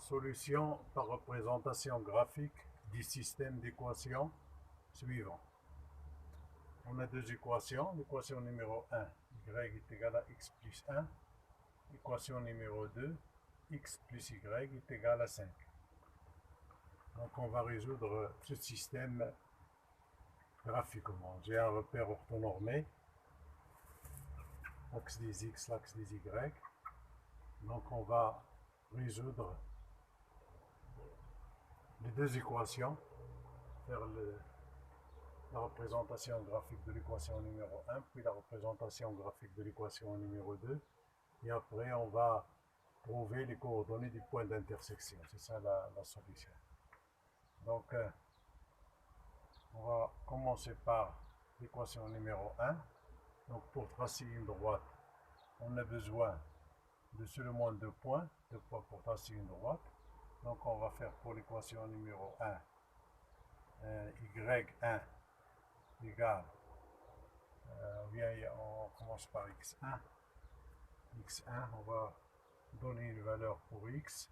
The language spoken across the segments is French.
Solution par représentation graphique du système d'équations suivant. On a deux équations. L'équation numéro 1, y est égal à x plus 1. Équation numéro 2, x plus y est égal à 5. Donc on va résoudre ce système graphiquement. J'ai un repère orthonormé, l'axe des x, l'axe des y. Donc on va résoudre les deux équations, faire la représentation graphique de l'équation numéro 1, puis la représentation graphique de l'équation numéro 2, et après on va trouver les coordonnées du point d'intersection. C'est ça la solution. Donc on va commencer par l'équation numéro 1. Donc pour tracer une droite, on a besoin de seulement deux points pour tracer une droite. Donc on va faire pour l'équation numéro 1, y1 égale, on commence par x1. x1, on va donner une valeur pour x.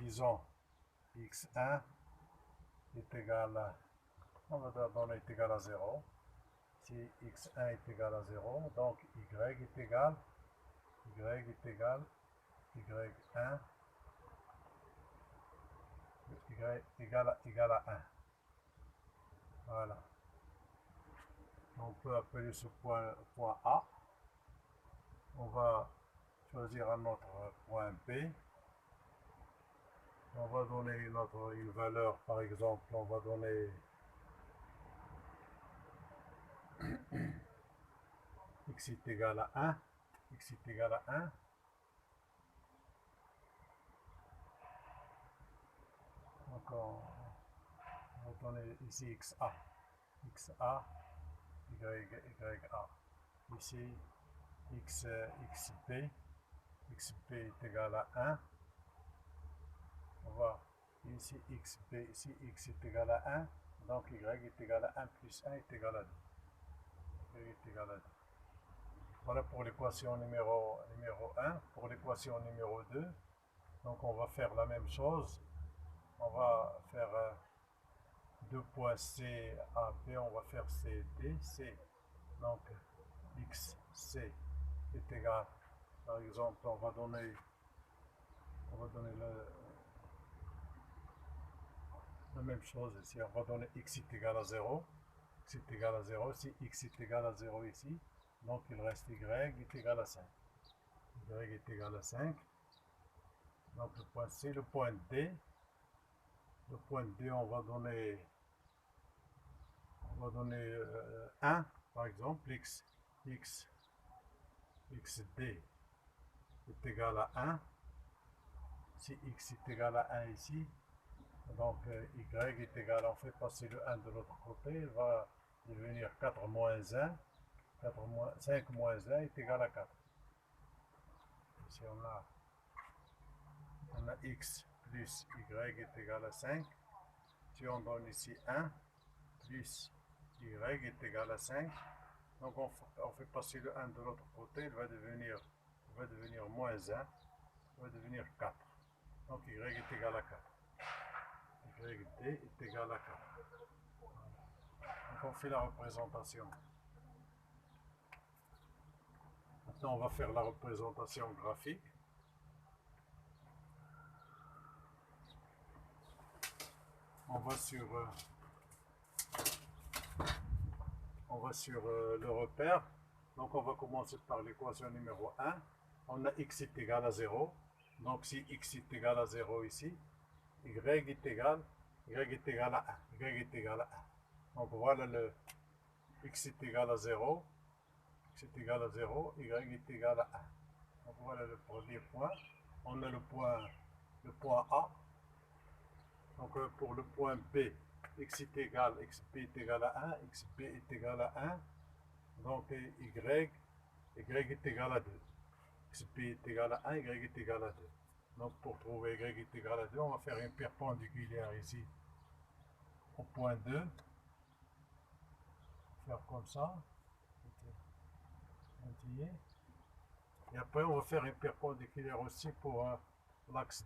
Disons x1 est égal à, on va donner est égal à 0. Si x1 est égal à 0, donc y est égal y1 égal à 1. Voilà. On peut appeler ce point A. On va choisir un autre point B. On va donner une valeur, par exemple, on va donner x est égal à 1. X est égal à 1. Donc on va donner ici xa. xa, ya. Ici xp. xp est égal à 1. On va ici xp, ici x est égal à 1. Donc y est égal à 1 plus 1 est égal à 2. Y est égal à 2. Voilà pour l'équation numéro 1. Pour l'équation numéro 2, donc on va faire la même chose. On va faire deux points C, A, B, on va faire C, D, C. Donc x, C est égal, par exemple, on va donner la même chose ici. On va donner x est égal à 0. X est égal à 0. Si x est égal à 0 ici, donc il reste y est égal à 5. Y est égal à 5. Donc le point C, le point D. Le point D, on va donner 1, par exemple, xd est égal à 1. Si x est égal à 1 ici, donc y est égal, on fait passer le 1 de l'autre côté, il va devenir 4 moins 1. 5 moins 1 est égal à 4. Ici on a x plus y est égal à 5. Si on donne ici 1 plus y est égal à 5, donc on fait passer le 1 de l'autre côté, il va devenir moins 1, il va devenir 4. Donc y est égal à 4. yd est égal à 4. Donc on fait la représentation. Maintenant on va faire la représentation graphique. On va sur le repère. Donc on va commencer par l'équation numéro 1. On a x est égal à 0. Donc si x est égal à 0 ici, y est égal à 1. Y est égal à 1. Donc voilà le x est égal à 0. X est égal à 0. Y est égal à 1. Donc voilà le premier point. On a le point A. Donc pour le point B, xp est égal à 1, xb est égal à 1. Donc y est égal à 2. xp est égal à 1, y est égal à 2. Donc pour trouver y est égal à 2, on va faire une perpendiculaire ici au point 2. Faire comme ça. Et après on va faire une perpendiculaire aussi pour l'axe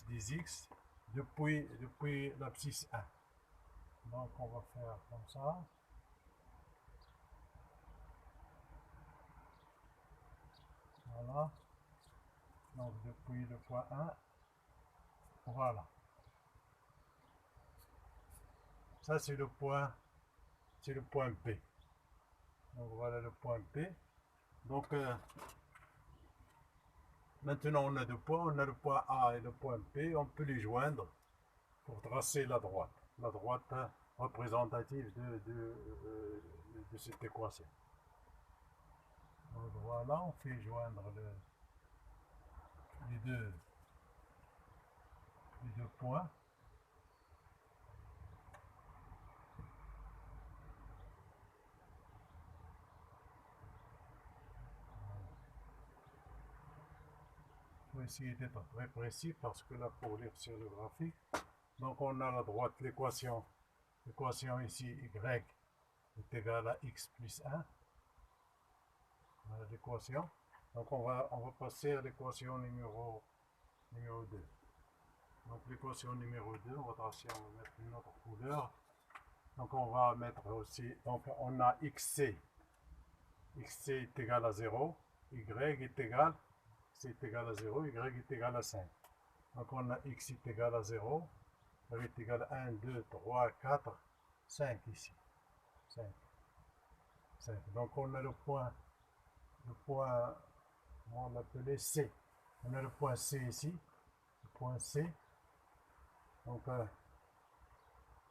des x depuis l'abscisse 1. Donc on va faire comme ça. Voilà. Donc depuis le point 1, voilà. Ça c'est le point P. Donc voilà le point P. Donc maintenant on a deux points, on a le point A et le point P, on peut les joindre pour tracer la droite représentative de cette équation. Donc voilà, on fait joindre les deux points. Il faut essayer d'être très précis parce que là, pour lire sur le graphique, donc on a à la droite l'équation ici, y est égal à x plus 1. Voilà l'équation. Donc on va passer à l'équation numéro 2. Donc l'équation numéro 2, on va tracer, on va mettre une autre couleur. Donc on va mettre aussi, donc on a xc est égal à 0, y est égal, x est égal à 0, y est égal à 5. Donc on a x est égal à 0, y est égal à 1, 2, 3, 4, 5 ici. 5. Donc on a le point, on va l'appeler C. On a le point C ici, le point C. Donc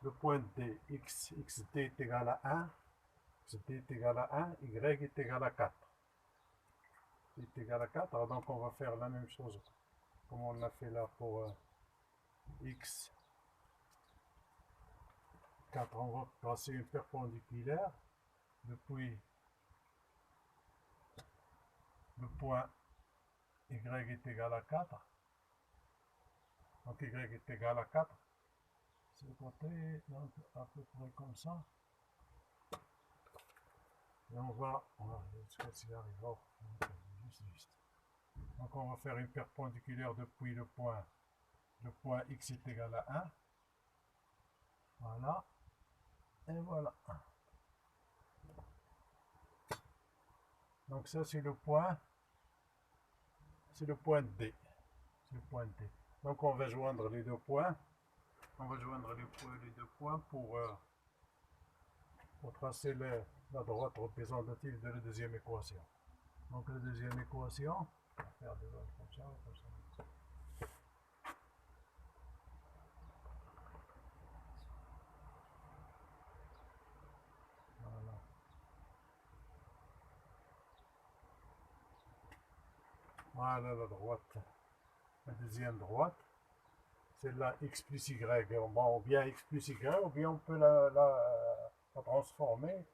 le point D, xt est égal à 1, xt est égal à 1, y est égal à 4. Est égal à 4, alors donc on va faire la même chose comme on l'a fait là pour x. 4, on va tracer une perpendiculaire depuis le point y est égal à 4. Donc y est égal à 4. C'est le côté, donc à peu près comme ça. Et on va donc on va faire une perpendiculaire depuis le point x est égal à 1. Voilà. Et voilà. Donc ça c'est le point D. C'est le point D. Donc on va joindre les deux points. On va joindre les deux points pour tracer la droite représentative de la deuxième équation. Donc la deuxième équation, on va faire des autres comme ça. Voilà. Voilà la droite, la deuxième droite. C'est la x plus y, bon, ou bien x plus y, ou bien on peut la transformer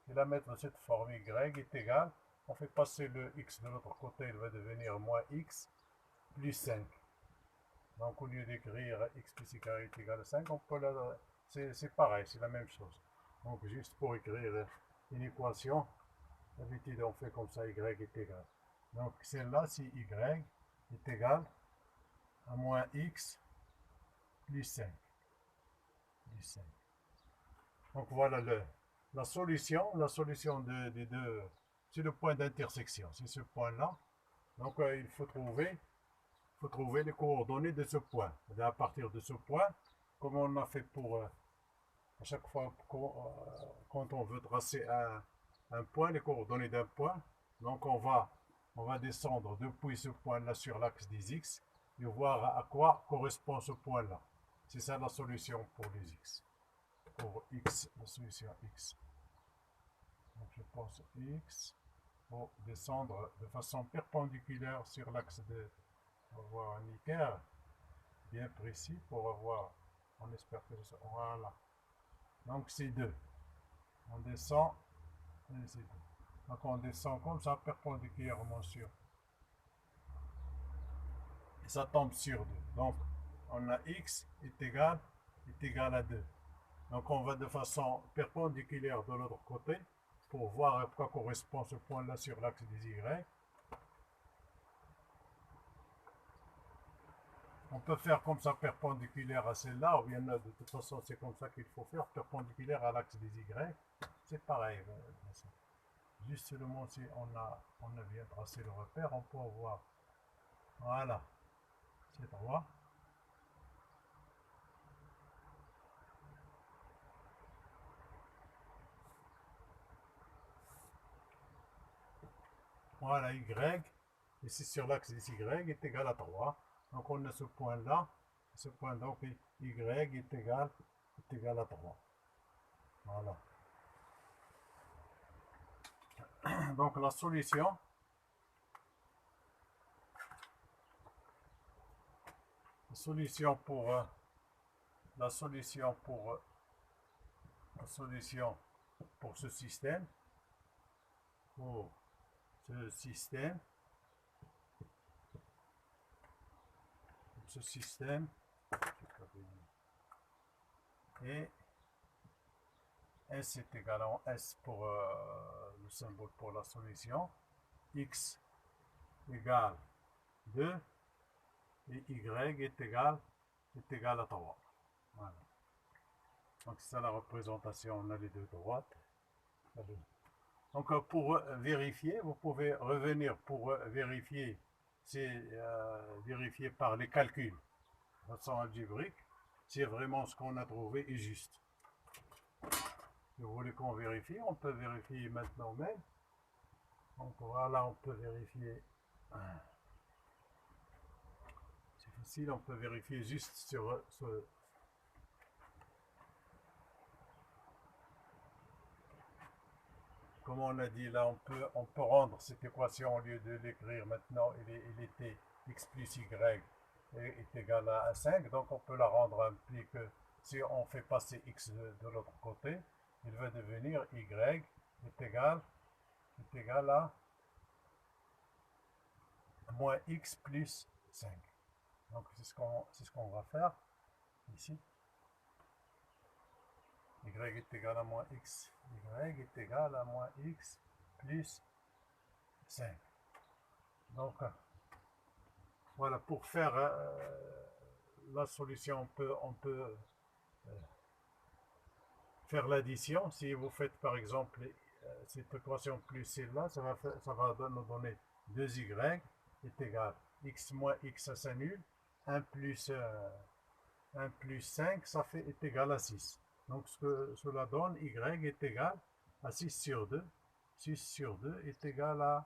et la mettre dans cette forme. Y est égal, on fait passer le x de l'autre côté, il va devenir moins x plus 5. Donc au lieu d'écrire x plus y est égal à 5, on peut c'est pareil, c'est la même chose. Donc juste pour écrire une équation, d'habitude on fait comme ça, y est égal. Donc celle-là, si y est égal à moins x plus 5. Donc voilà la solution des deux, c'est le point d'intersection, c'est ce point-là. Donc il faut trouver les coordonnées de ce point. Et à partir de ce point, comme on a fait pour à chaque fois quand on veut tracer un point, les coordonnées d'un point, donc on va descendre depuis ce point-là sur l'axe des x et voir à quoi correspond ce point-là. C'est ça la solution pour les x. Pour x, la solution x. Donc je pense x pour descendre de façon perpendiculaire sur l'axe de... On va avoir un équerre bien précis pour avoir... On espère que ça... Voilà. Donc c'est 2. On descend. Et c'est 2. Donc on descend comme ça perpendiculairement sur. Et ça tombe sur 2. Donc on a x est égal à 2. Donc on va de façon perpendiculaire de l'autre côté pour voir à quoi correspond ce point-là sur l'axe des y. On peut faire comme ça perpendiculaire à celle-là, ou bien de toute façon c'est comme ça qu'il faut faire, perpendiculaire à l'axe des Y. C'est pareil. Juste seulement si on a bien tracé le repère, on peut voir. Voilà, c'est droit. Voilà, Y, ici sur l'axe des Y est égal à 3. Donc on a ce point-là, donc Y est égal à 3. Voilà. Donc la solution pour ce système, et S est égal à S pour le symbole pour la solution, X égale 2 et Y est égal à 3. Voilà. Donc c'est ça la représentation, on a les deux droites. Donc pour vérifier, vous pouvez revenir pour vérifier, c'est vérifier par les calculs de façon algébrique, si vraiment ce qu'on a trouvé est juste. Si vous voulez qu'on vérifie, on peut vérifier maintenant même. Donc voilà, on peut vérifier. C'est facile, on peut vérifier juste sur ce. Comme on a dit là, on peut rendre cette équation au lieu de l'écrire maintenant, il était x plus y est égal à 5, donc on peut la rendre ainsi que si on fait passer x de l'autre côté, il va devenir y est égal à moins x plus 5. Donc c'est ce qu'on va faire ici. Y est égal à moins x, y est égal à moins x plus 5. Donc, voilà, pour faire la solution, on peut faire l'addition. Si vous faites par exemple cette équation plus celle-là, ça va nous donner 2y est égal à x moins x, ça s'annule, 1 plus 5, ça fait est égal à 6. Donc cela donne y est égal à 6 sur 2. 6 sur 2 est égal à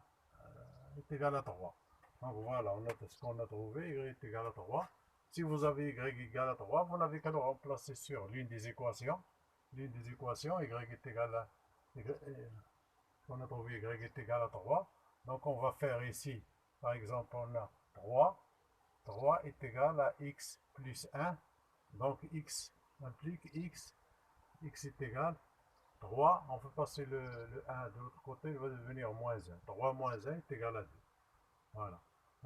3. Donc voilà, on a ce qu'on a trouvé, y est égal à 3. Si vous avez y égal à 3, vous n'avez qu'à le remplacer sur l'une des équations. Y est égal à... on a trouvé y est égal à 3. Donc on va faire ici, par exemple, on a 3. 3 est égal à x plus 1. Donc x implique x est égal à 3. On peut passer le 1 de l'autre côté, il va devenir moins 1. 3 moins 1 est égal à 2. Voilà.